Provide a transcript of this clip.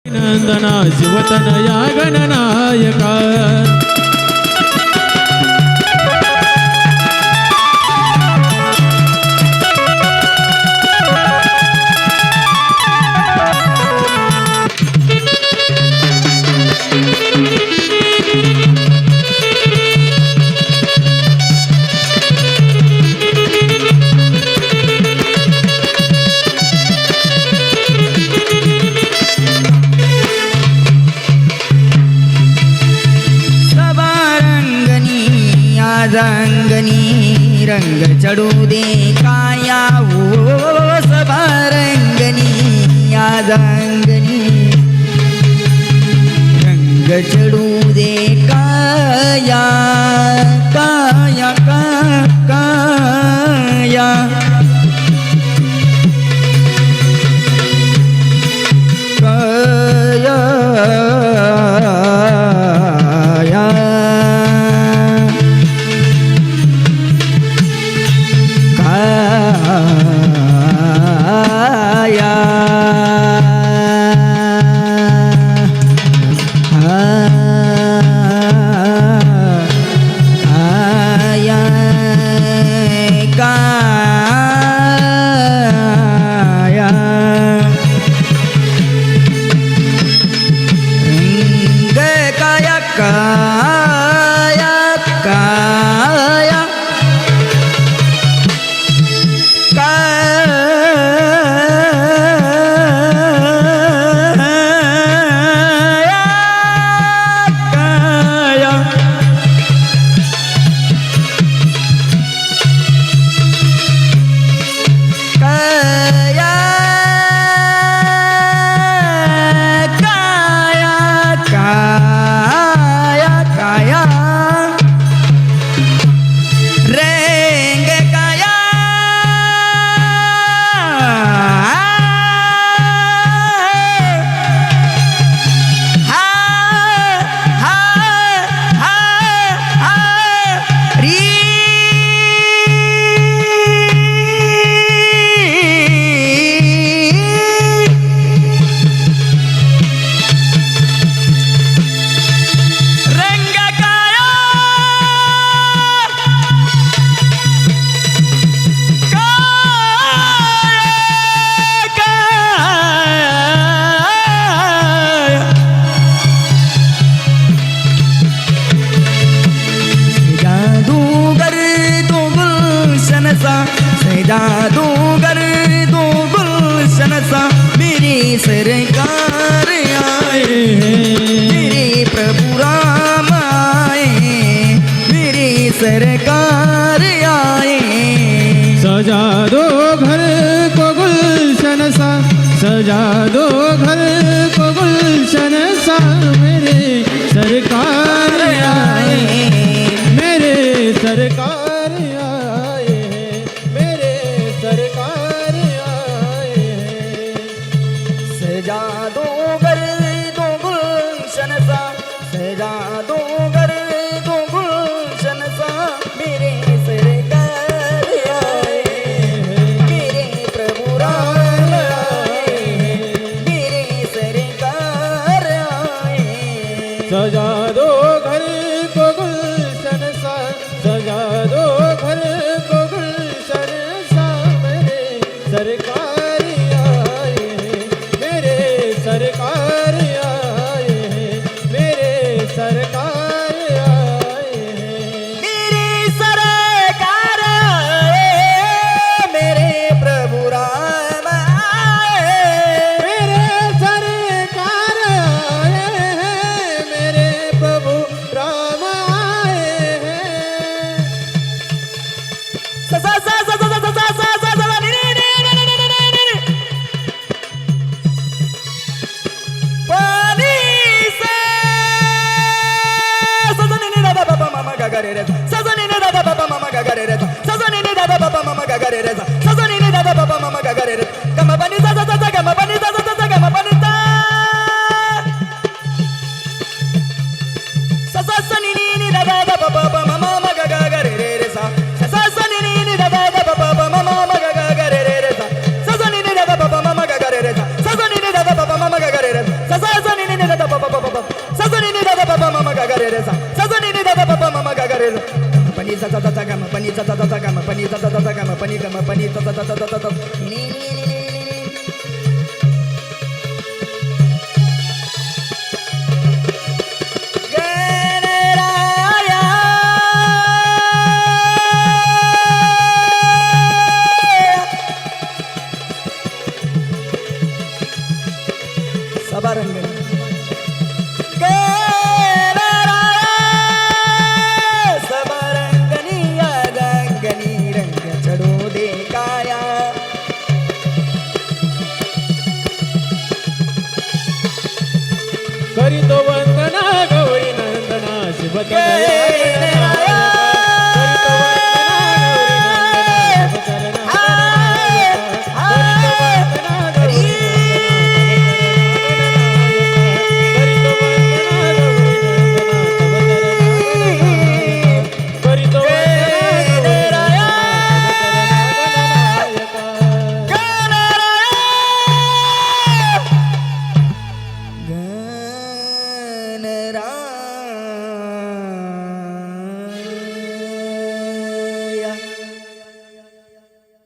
नंदना शिवतनया गणनायका रंगनी रंग चढू दे काया ओ सभारंगनी आज अंगनी रंग चढू दे काया काया का काया जादूगर दो गुलशन सा मेरी सरकार आए मेरे प्रभु राम आए मेरी सरकार आए सजा दो घर को गुलशन सा सजा दो घर को गुलशन सा मेरे सरकार आए मेरे सरकार सजा दो घर दो गुलशन सा सजा दो घर दो गुलशन सा मेरे सरकार आए मेरे प्रभु राम आए मेरे सरकार आए सजा दो घर को गुलशन सा सजा दो घर को गुलशन सा मेरे सरकार सरकार आए मेरे सरकार आए मेरे सरकार आए मेरे प्रभु राम आए मेरे सरकार आए मेरे प्रभु राम आए सा सा सा सा सा सा सा Sazani ne dada papa mama gagare Sazani ne dada papa mama gagare Sazani ne dada papa mama gagare Kama banita za za kama banita za za kama banita Sazani ne dada papa mama gagare Sazani ne dada papa mama gagare Sazani ne dada papa mama gagare Sazani ne dada papa mama gagare सभारंगणी गे रा रा, सभारंगणी या रंगणी रंग चढू दे काया करीतो वंदना गौरी नंदना शिवतनया